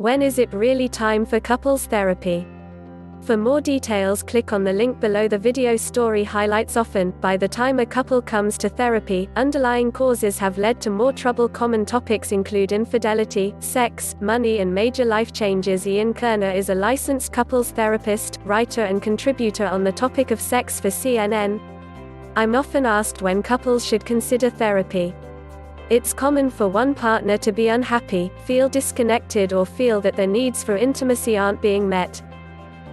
When is it really time for couples therapy? For more details, click on the link below. The video story highlights often, by the time a couple comes to therapy, underlying causes have led to more trouble. Common topics include infidelity, sex, money, and major life changes. Ian Kerner is a licensed couples therapist, writer, and contributor on the topic of sex for CNN. I'm often asked when couples should consider therapy. It's common for one partner to be unhappy, feel disconnected, or feel that their needs for intimacy aren't being met.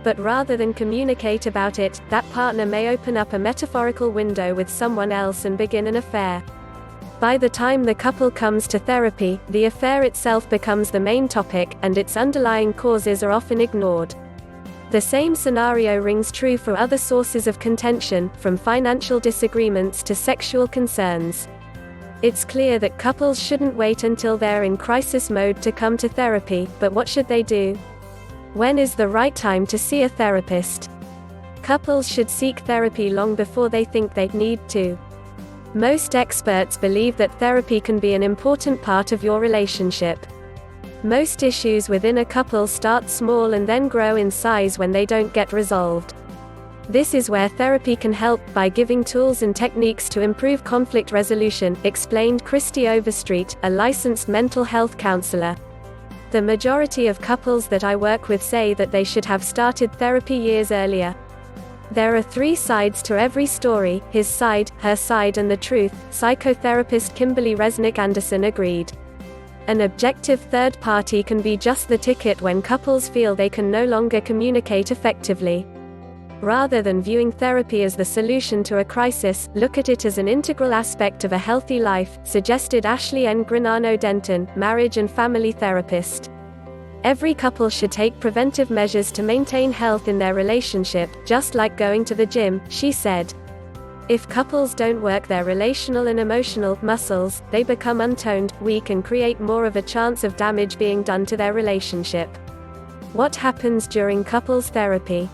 But rather than communicate about it, that partner may open up a metaphorical window with someone else and begin an affair. By the time the couple comes to therapy, the affair itself becomes the main topic, and its underlying causes are often ignored. The same scenario rings true for other sources of contention, from financial disagreements to sexual concerns. It's clear that couples shouldn't wait until they're in crisis mode to come to therapy, but what should they do? When is the right time to see a therapist? Couples should seek therapy long before they think they need to. Most experts believe that therapy can be an important part of your relationship. Most issues within a couple start small and then grow in size when they don't get resolved. This is where therapy can help, by giving tools and techniques to improve conflict resolution, explained Christy Overstreet, a licensed mental health counselor. The majority of couples that I work with say that they should have started therapy years earlier. There are three sides to every story: his side, her side, and the truth, psychotherapist Kimberly Resnick Anderson agreed. An objective third party can be just the ticket when couples feel they can no longer communicate effectively. Rather than viewing therapy as the solution to a crisis, look at it as an integral aspect of a healthy life, suggested Ashley N. Granano-Denton, marriage and family therapist. Every couple should take preventive measures to maintain health in their relationship, just like going to the gym, she said. If couples don't work their relational and emotional muscles, they become untoned, weak, and create more of a chance of damage being done to their relationship. What happens during couples therapy?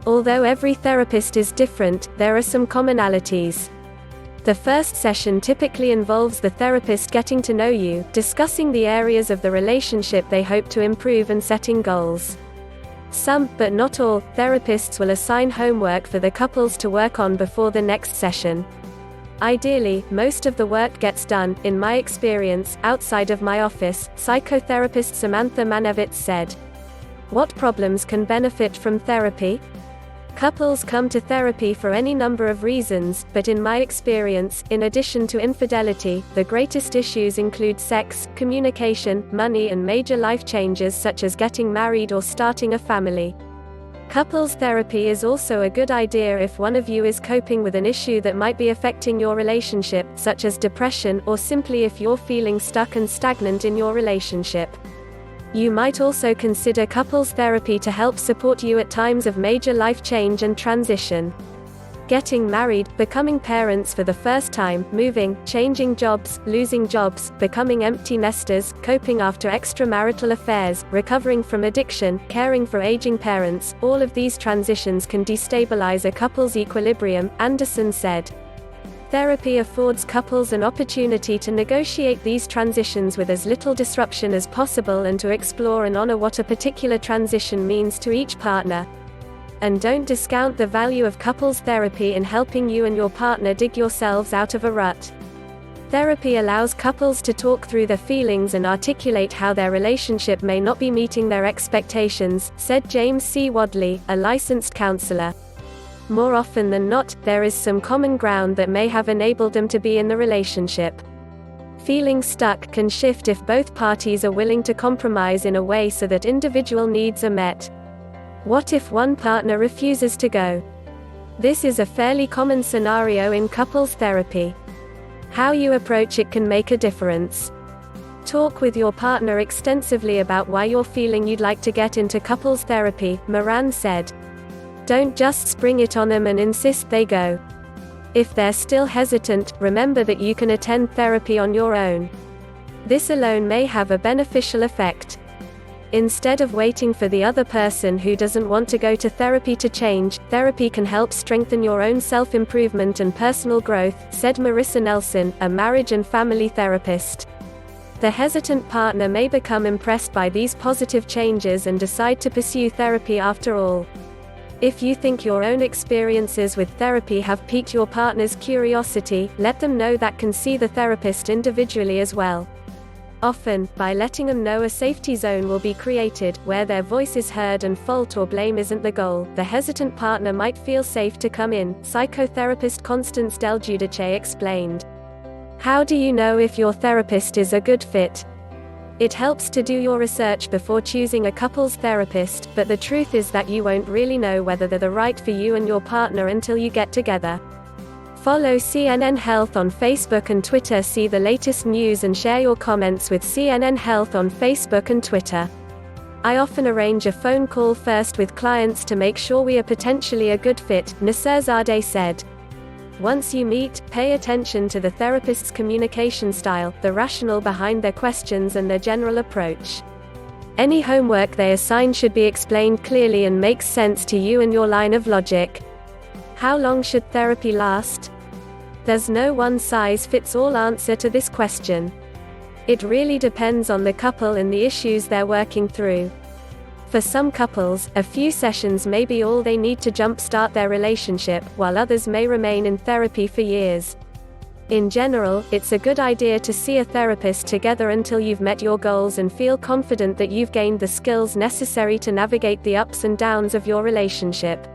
Although every therapist is different, there are some commonalities. The first session typically involves the therapist getting to know you, discussing the areas of the relationship they hope to improve, and setting goals. Some, but not all, therapists will assign homework for the couples to work on before the next session. Ideally, most of the work gets done, in my experience, outside of my office, psychotherapist Samantha Manevitz said. What problems can benefit from therapy? Couples come to therapy for any number of reasons, but in my experience, in addition to infidelity, the greatest issues include sex, communication, money, and major life changes such as getting married or starting a family. Couples therapy is also a good idea if one of you is coping with an issue that might be affecting your relationship, such as depression, or simply if you're feeling stuck and stagnant in your relationship. You might also consider couples therapy to help support you at times of major life change and transition. Getting married, becoming parents for the first time, moving, changing jobs, losing jobs, becoming empty nesters, coping after extramarital affairs, recovering from addiction, caring for aging parents, all of these transitions can destabilize a couple's equilibrium, Anderson said. Therapy affords couples an opportunity to negotiate these transitions with as little disruption as possible and to explore and honor what a particular transition means to each partner. And don't discount the value of couples therapy in helping you and your partner dig yourselves out of a rut. Therapy allows couples to talk through their feelings and articulate how their relationship may not be meeting their expectations, said James C. Wadley, a licensed counselor. More often than not, there is some common ground that may have enabled them to be in the relationship. Feeling stuck can shift if both parties are willing to compromise in a way so that individual needs are met. What if one partner refuses to go? This is a fairly common scenario in couples therapy. How you approach it can make a difference. Talk with your partner extensively about why you're feeling you'd like to get into couples therapy, Moran said. Don't just spring it on them and insist they go. If they're still hesitant, remember that you can attend therapy on your own. This alone may have a beneficial effect. Instead of waiting for the other person who doesn't want to go to therapy to change, therapy can help strengthen your own self-improvement and personal growth, said Marissa Nelson, a marriage and family therapist. The hesitant partner may become impressed by these positive changes and decide to pursue therapy after all. If you think your own experiences with therapy have piqued your partner's curiosity, let them know that can see the therapist individually as well. Often, by letting them know a safety zone will be created, where their voice is heard and fault or blame isn't the goal, the hesitant partner might feel safe to come in, psychotherapist Constance Del Giudice explained. How do you know if your therapist is a good fit? It helps to do your research before choosing a couples therapist, but the truth is that you won't really know whether they're the right for you and your partner until you get together. Follow CNN Health on Facebook and Twitter. See the latest news and share your comments with CNN Health on Facebook and Twitter. I often arrange a phone call first with clients to make sure we are potentially a good fit, Nasirzadeh said. Once you meet, pay attention to the therapist's communication style, the rationale behind their questions and their general approach. Any homework they assign should be explained clearly and makes sense to you and your line of logic. How long should therapy last? There's no one-size-fits-all answer to this question. It really depends on the couple and the issues they're working through. For some couples, a few sessions may be all they need to jumpstart their relationship, while others may remain in therapy for years. In general, it's a good idea to see a therapist together until you've met your goals and feel confident that you've gained the skills necessary to navigate the ups and downs of your relationship.